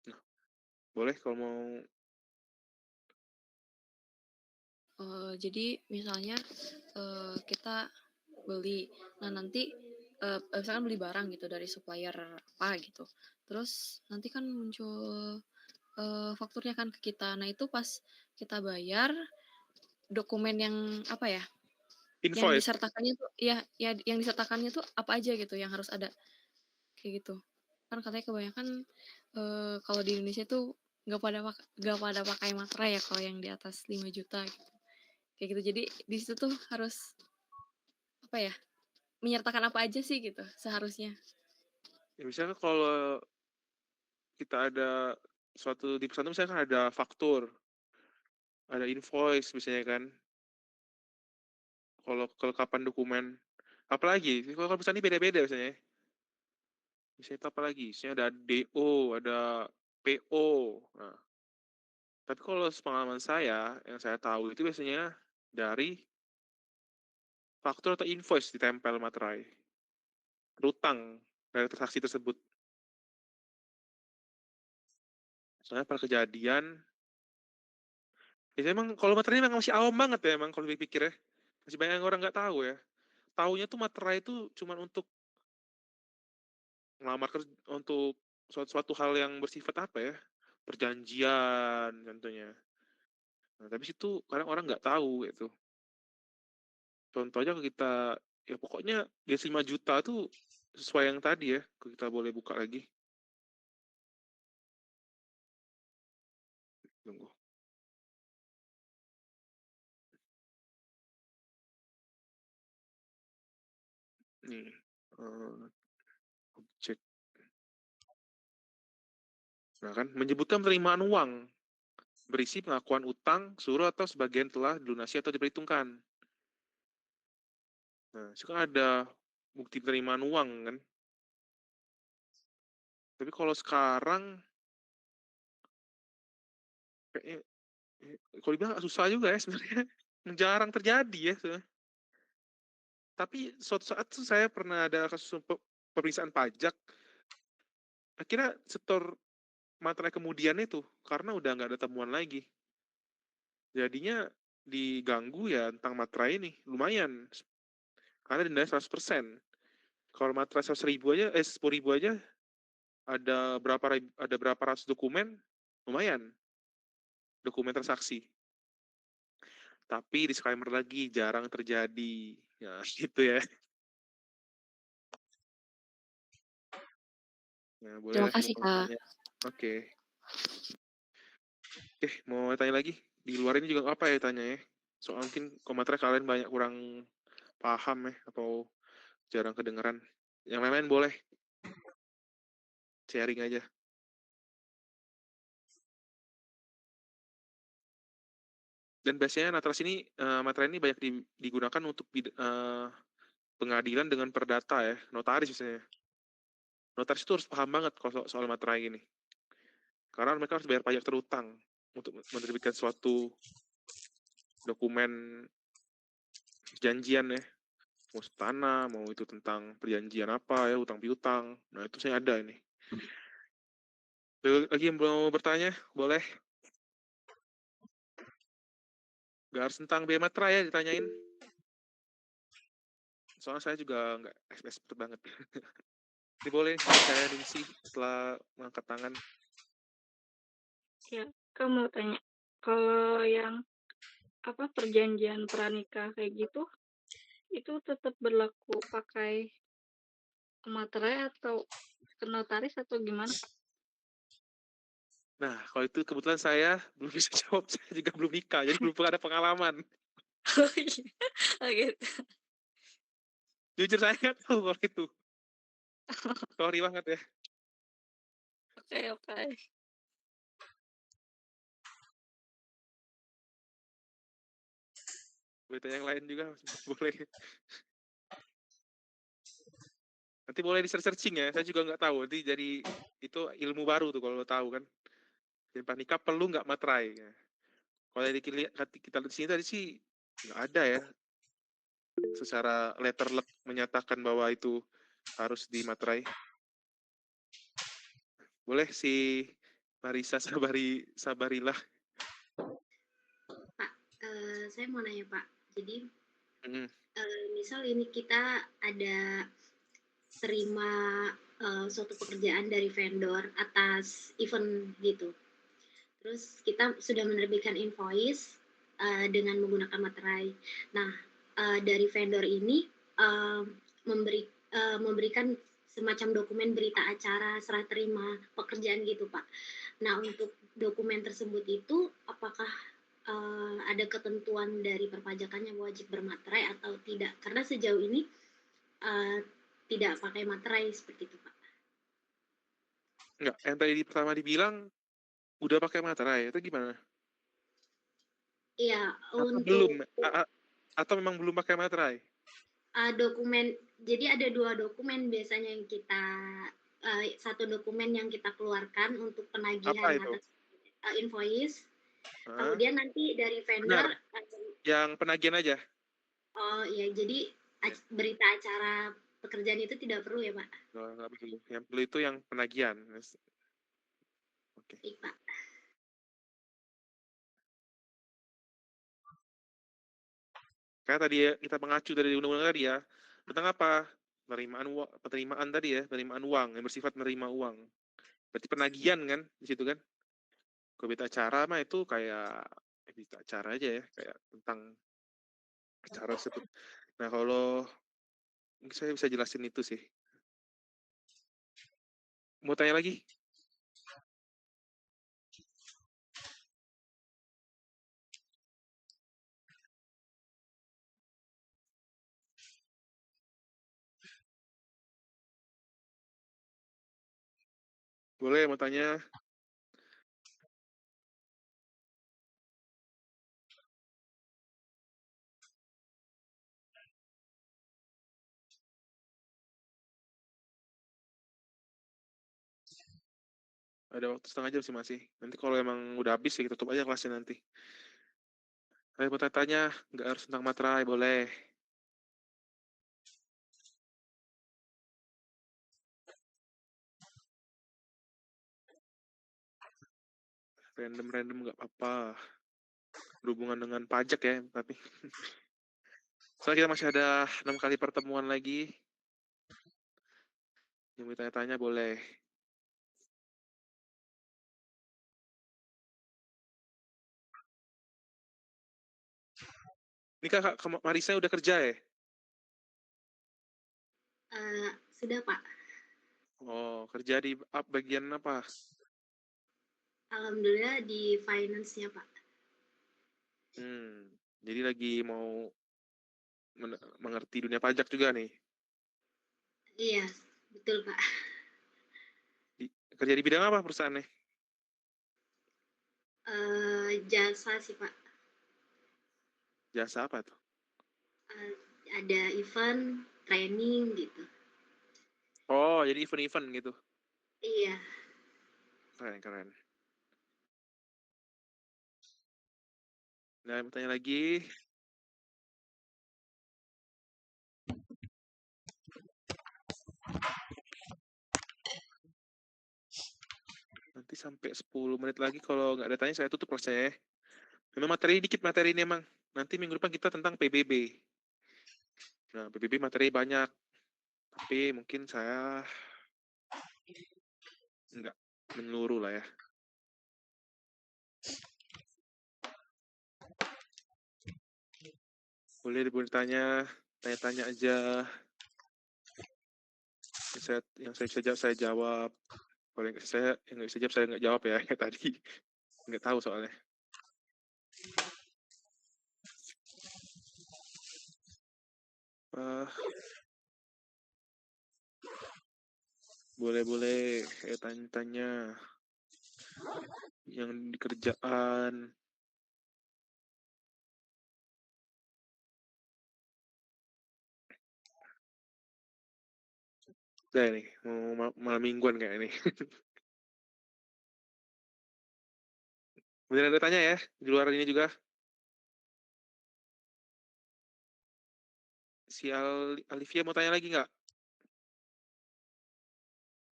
Nah, boleh kalau mau. Jadi misalnya kita beli, nah nanti misalkan beli barang gitu dari supplier apa gitu, terus nanti kan muncul fakturnya kan ke kita. Nah, itu pas kita bayar, dokumen yang apa ya, yang Invoice. disertakannya tuh yang disertakannya tuh apa aja gitu yang harus ada, kayak gitu. Kan katanya kebanyakan, kalau di Indonesia tuh nggak pada pakai materai ya kalau yang di atas 5 juta gitu, kayak gitu. Jadi di situ tuh harus, apa ya, menyertakan apa aja sih gitu seharusnya. Ya, misalnya kalau kita ada suatu di perusahaan misalnya kan ada faktur, ada invoice misalnya kan. Kalau kelengkapan dokumen, apalagi kalau perusahaan ini beda-beda misalnya. Misalnya itu apa lagi? Misalnya ada DO, ada PO. Nah, tapi kalau pengalaman saya, yang saya tahu itu biasanya dari faktur atau invoice ditempel materai. Berutang dari transaksi tersebut. Soalnya pada kejadian, ya emang kalau materai memang masih awam banget ya emang kalau dipikir ya. Masih banyak orang nggak tahu ya. Taunya tuh materai itu cuma untuk ngelamar kerja, untuk suatu hal yang bersifat apa ya? Perjanjian contohnya. Nah, tapi situ kadang orang nggak tahu gitu. Contohnya kita, ya pokoknya dia 5 juta tuh sesuai yang tadi ya, kita boleh buka lagi. Tunggu. Nih, objek. Nah kan, menyebutkan penerimaan uang, berisi pengakuan utang, suruh atau sebagian telah dilunasi atau diperhitungkan. Nah, itu kan ada bukti penerimaan uang kan. Tapi kalau sekarang, kayaknya, kalau dibilang susah juga ya sebenarnya. Jarang terjadi ya sebenarnya. Tapi suatu saat tuh saya pernah ada kasus pemeriksaan pajak, akhirnya setor materai kemudian itu, karena udah nggak ada temuan lagi. Jadinya diganggu ya tentang materai ini, lumayan. Karena dendanya 100%. Kalau materai 100.000 aja, 10.000 aja, ada berapa ratus dokumen, lumayan. Dokumen transaksi. Tapi disclaimer lagi, jarang terjadi. Ya, gitu ya. Nah, boleh Terima lah kasih, mau Kak. tanya. Oke, mau tanya lagi? Di luar ini juga apa ya tanya ya? Soal mungkin komentar kalian banyak kurang paham ya, atau jarang kedengeran. Yang lain-lain boleh. Sharing aja. Dan biasanya materai ini banyak digunakan untuk pengadilan dengan perdata ya, notaris misalnya. Notaris itu harus paham banget kalau soal materai ini. Karena mereka harus bayar pajak terutang untuk menerbitkan suatu dokumen perjanjian ya. Mau tanah, mau itu tentang perjanjian apa ya, utang piutang. Nah, itu saya ada ini. Lagi yang mau bertanya, boleh. Gak harus tentang biaya materai ya ditanyain. Soalnya saya juga nggak expert banget. Ini boleh saya Ningsih setelah mengangkat tangan. Ya, kamu mau tanya, kalau yang perjanjian pranikah kayak gitu, itu tetap berlaku pakai materai atau ke notaris atau gimana, Kak? Nah, kalau itu kebetulan saya belum bisa jawab. Saya juga belum nikah, jadi belum pernah ada pengalaman. Oh iya, oh gitu. Jujur saya nggak tahu kalau itu. Sorry banget ya. Oke. Berita yang lain juga boleh. Nanti boleh di searching ya. Saya juga nggak tahu. Nanti jadi itu ilmu baru tuh kalau tahu kan. Jadi nikah perlu nggak materai. Ya. Kalau kita lihat di sini tadi sih nggak ada ya. Secara letterlek menyatakan bahwa itu harus dimaterai. Boleh si Marisa sabarilah. Pak, saya mau nanya Pak. Jadi, Mm-hmm. misal ini kita ada terima suatu pekerjaan dari vendor atas event gitu. Terus kita sudah menerbitkan invoice dengan menggunakan materai. Nah, dari vendor ini memberikan semacam dokumen berita acara serah terima pekerjaan gitu, Pak. Nah, untuk dokumen tersebut itu apakah ada ketentuan dari perpajakannya wajib bermaterai atau tidak? Karena sejauh ini tidak pakai materai seperti itu, Pak. Enggak, yang tadi pertama dibilang udah pakai materai, itu gimana? Iya, Atau untuk belum? Atau memang belum pakai materai? Dokumen, jadi ada 2 dokumen biasanya yang kita satu dokumen yang kita keluarkan untuk Apa penagihan itu? atas invoice. Hah? Kemudian nanti dari vendor Benar. Yang penagihan aja? oh iya, jadi berita acara pekerjaan itu tidak perlu ya, Pak? Nggak perlu. Yang perlu itu yang penagihan. Oke. Baik, Pak. Kayak tadi ya, kita mengacu dari undang-undang tadi ya, tentang apa? Penerimaan tadi ya, penerimaan uang, yang bersifat menerima uang. Berarti penagihan kan, di situ kan? Kalau berita acara mah itu kayak berita acara aja ya, kayak tentang acara tersebut. Nah, kalau mungkin saya bisa jelasin itu sih. Mau tanya lagi? Boleh, mau tanya? Ada waktu setengah jam sih masih. Nanti kalau emang udah habis ya kita tutup aja kelasnya nanti. Ayo mau tanya, nggak harus tentang materai, boleh. Random-random nggak apa-apa. Berhubungan dengan pajak ya, tapi. Soalnya kita masih ada 6 kali pertemuan lagi. Yang mau tanya-tanya boleh. Ini Kak Marisa udah kerja ya? Sudah, Pak. Oh, kerja di bagian apa? Alhamdulillah di finance-nya, Pak. Jadi lagi mau mengerti dunia pajak juga nih. Iya, betul, Pak. Kerja di bidang apa perusahaannya? Jasa sih, Pak. Jasa apa tuh? Ada event, training gitu. Oh, jadi event-event gitu. Iya. Keren. Nah, mau tanya lagi. Nanti sampai 10 menit lagi kalau nggak ada tanya saya tutup kelasnya ya. Memang materi dikit materi ini emang. Nanti minggu depan kita tentang PBB. Nah, PBB materi banyak. Tapi mungkin saya nggak menyeluruh lah ya. Boleh tanya aja. Yang saya bisa jawab, saya jawab. Kalau yang nggak bisa jawab, saya nggak jawab ya. Kayak tadi. Nggak tahu soalnya. Boleh tanya-tanya yang di kerjaan. Udah nih, mau malam mingguan kayak ini. Kemudian ada tanya ya, di luar ini juga. Si Alivia mau tanya lagi nggak?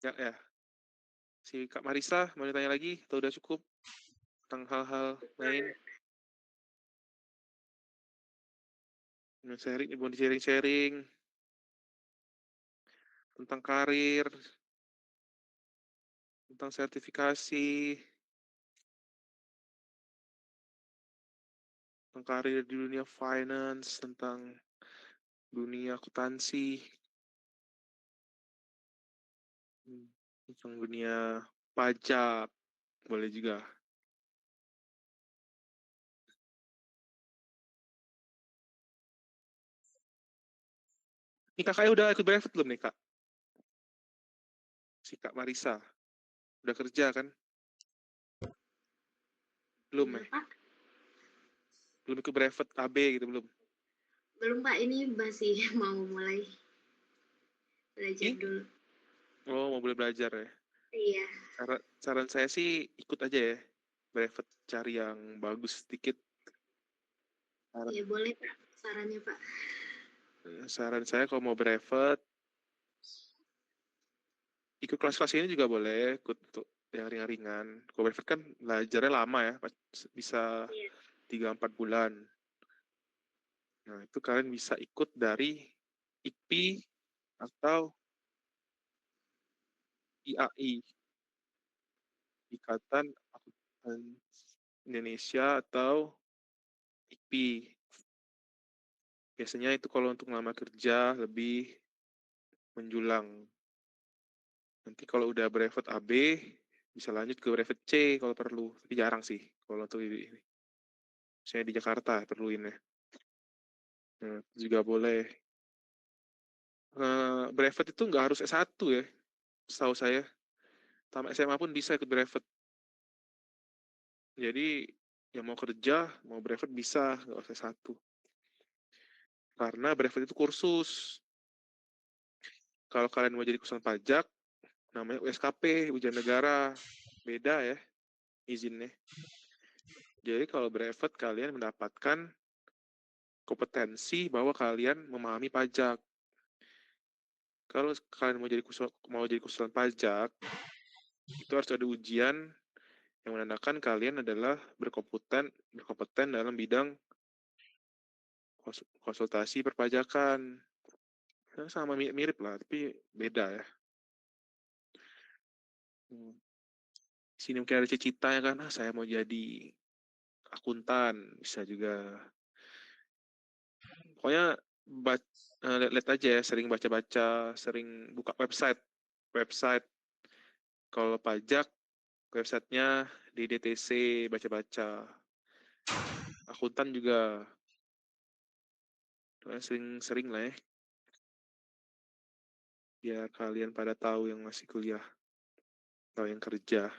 Ya. Si Kak Marisa mau ditanya lagi atau udah cukup tentang hal-hal lain? Mau sharing tentang karir, tentang sertifikasi. tentang karir di dunia finance, tentang dunia akuntansi, tentang dunia pajak, boleh juga. Ini kakaknya udah ikut brevet belum nih, Kak? Si Kak Marisa. Udah kerja kan? Belum ya? Pak? Belum ikut brevet AB gitu, belum? Belum Pak, ini masih mau mulai belajar dulu. Oh, mau boleh belajar ya? Iya. Saran saya sih ikut aja ya. Brevet cari yang bagus sedikit. Iya boleh Pak, sarannya Pak. Saran saya kalau mau brevet, ikut kelas-kelas ini juga boleh, ikut untuk yang ringan-ringan. Kalau brevet kan belajarnya lama ya, bisa 3-4 bulan. Nah, itu kalian bisa ikut dari IKPI atau IAI, Ikatan Akuntan Indonesia atau IKPI. Biasanya itu kalau untuk ngelamar kerja lebih menjulang. Nanti kalau udah brevet AB, bisa lanjut ke brevet C kalau perlu. Tapi jarang sih kalau untuk ini. Saya di Jakarta perluin ya. Nah, juga boleh. Brevet itu nggak harus S1 ya, setahu saya. Tamat SMA pun bisa ikut brevet. Jadi, yang mau kerja, mau brevet bisa, nggak usah S1. Karena brevet itu kursus. Kalau kalian mau jadi konsultan pajak, namanya USKP, Ujian Negara. Beda ya, izinnya. Jadi kalau brevet kalian mendapatkan kompetensi bahwa kalian memahami pajak. Kalau kalian mau jadi konsultan pajak, itu harus ada ujian yang menandakan kalian adalah berkompeten dalam bidang konsultasi perpajakan. Sama mirip lah, tapi beda ya. Sini mungkin ada cita-cita ya kan, saya mau jadi akuntan, bisa juga. Pokoknya lihat aja ya, sering baca-baca, sering buka website. Kalau pajak, websitenya di DTC, baca-baca. Akuntan juga sering-sering lah ya. Biar kalian pada tahu yang masih kuliah, tahu yang kerja.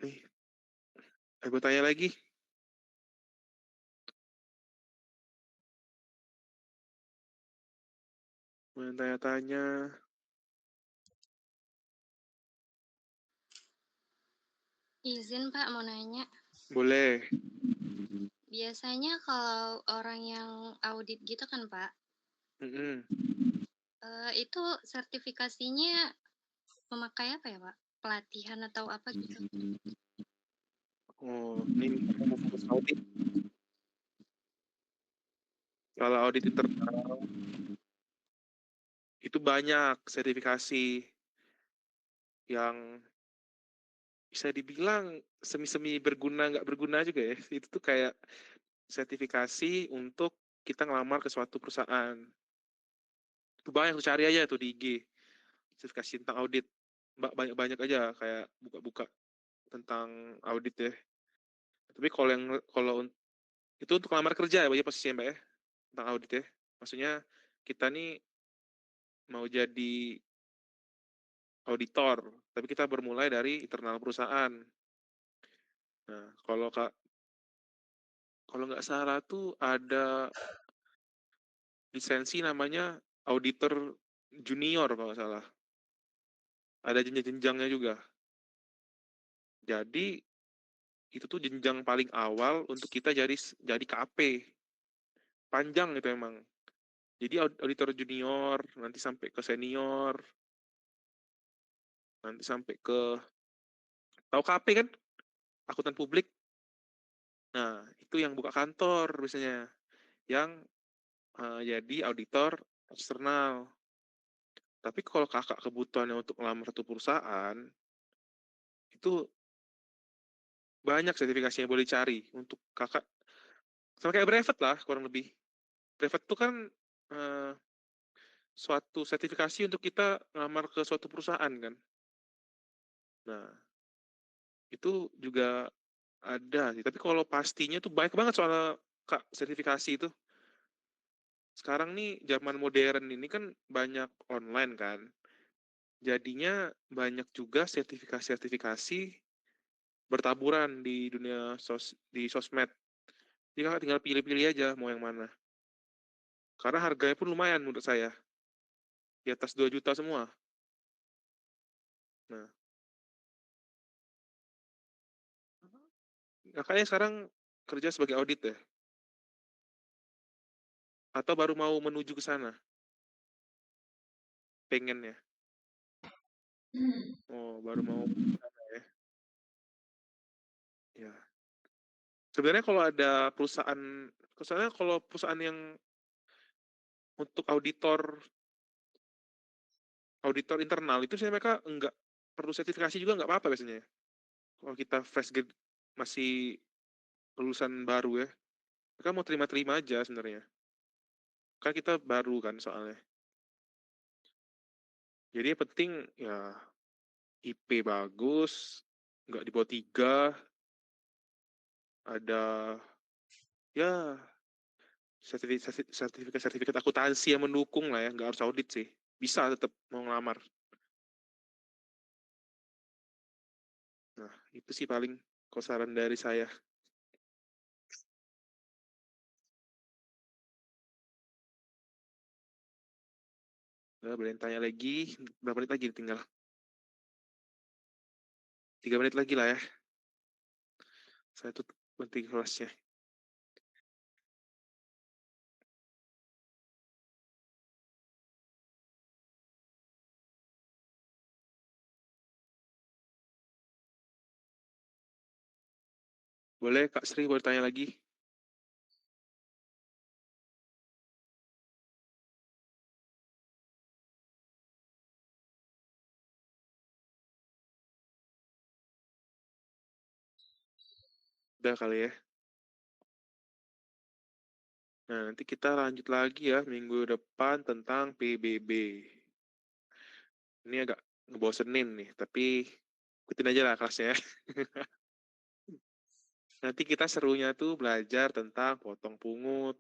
Nih, aku tanya lagi. Mau tanya-tanya. Izin Pak, mau nanya. Boleh. Biasanya kalau orang yang audit gitu kan Pak, itu sertifikasinya memakai apa ya Pak? Pelatihan atau apa gitu? Oh, ini fokus audit. Kalau audit internal, itu banyak sertifikasi yang bisa dibilang semi-semi berguna, nggak berguna juga ya. Itu tuh kayak sertifikasi untuk kita ngelamar ke suatu perusahaan. Itu banyak tuh, cari aja tuh di IG. Sertifikasi tentang audit. Banyak-banyak aja kayak buka-buka tentang audit ya. Tapi kalau itu untuk lamar kerja ya posisinya Mbak ya, tentang audit ya. Maksudnya kita nih mau jadi auditor, tapi kita bermulai dari internal perusahaan. Nah, kalau nggak salah tuh ada lisensi namanya auditor junior kalau nggak salah. Ada jenjang-jenjangnya juga. Jadi itu tuh jenjang paling awal untuk kita jadi KP. Panjang itu emang. Jadi auditor junior, nanti sampai ke senior, nanti sampai ke, tahu KP kan? Akuntan publik. Nah, itu yang buka kantor biasanya. Yang jadi auditor eksternal. Tapi kalau kakak kebutuhannya untuk ngelamar satu perusahaan, itu banyak sertifikasinya boleh cari untuk kakak. Sama kayak brevet lah kurang lebih. Brevet itu kan suatu sertifikasi untuk kita ngelamar ke suatu perusahaan kan. Nah, itu juga ada sih. Tapi kalau pastinya tuh banyak banget soal kak sertifikasi itu. Sekarang nih zaman modern ini kan banyak online kan. Jadinya banyak juga sertifikasi-sertifikasi bertaburan di dunia di sosmed. Jadi kakak tinggal pilih-pilih aja mau yang mana. Karena harganya pun lumayan menurut saya. Di atas 2 juta semua. Nah, kakaknya sekarang kerja sebagai audit ya? Atau baru mau menuju ke sana? Pengennya? Oh, baru mau ke sana ya? Ya. Sebenarnya kalau ada perusahaan, misalnya kalau perusahaan yang untuk auditor internal itu sebenarnya mereka enggak perlu sertifikasi juga nggak apa-apa biasanya. Kalau kita fresh grade masih lulusan baru ya, mereka mau terima-terima aja sebenarnya. Kan kita baru kan soalnya. Jadi yang penting ya IP bagus, nggak di bawah 3, ada ya sertifikat akuntansi yang mendukung lah ya, nggak harus audit sih. Bisa tetap mau ngelamar. Nah, itu sih paling saran dari saya. Nah, boleh tanya lagi, berapa menit lagi tinggal? 3 menit lagi lah ya. Saya tutup penting kelasnya. Boleh Kak Sri boleh tanya lagi? Udah kali ya. Nah, nanti kita lanjut lagi ya minggu depan tentang PBB. Ini agak ngebosenin nih, tapi ikutin aja lah kelasnya ya. Nanti kita serunya tuh belajar tentang potong pungut,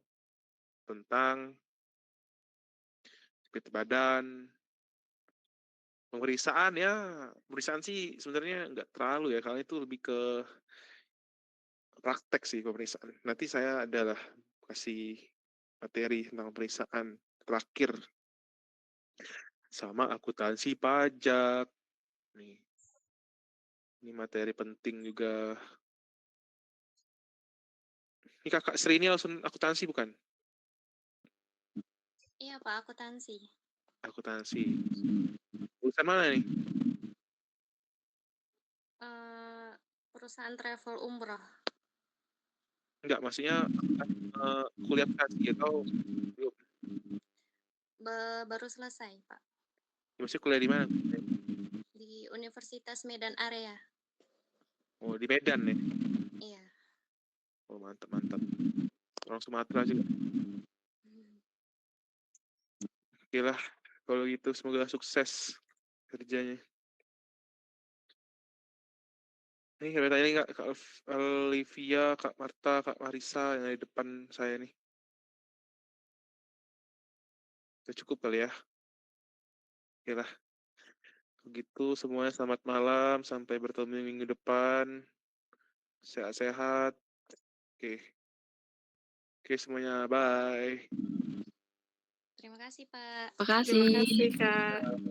tentang berat badan, pemeriksaan ya. Pemeriksaan sih sebenarnya nggak terlalu ya, karena itu lebih ke praktek sih pemeriksaan. Nanti saya adalah kasih materi tentang pemeriksaan terakhir sama akuntansi pajak. Nih, ini materi penting juga. Ini kakak Sri ini langsung akuntansi bukan? Iya Pak, akuntansi. Akuntansi. Urusan mana nih? Perusahaan travel umroh. Enggak, maksudnya kuliah akuntansi atau belum? Baru selesai Pak. Maksudnya kuliah di mana? Di Universitas Medan Area. Oh, di Medan nih. Iya. Oh, mantap, mantap. Orang Sumatera juga. Oke lah, kalau gitu semoga sukses kerjanya. Nih, ada tanya nih Kak Olivia, Kak Marta, Kak Marisa yang di depan saya nih. Udah cukup kali ya. Oke lah. Begitu semuanya selamat malam, sampai bertemu minggu depan. Sehat-sehat. Oke. Oke semuanya, bye. Terima kasih Pak. Makasih. Terima kasih, Kak.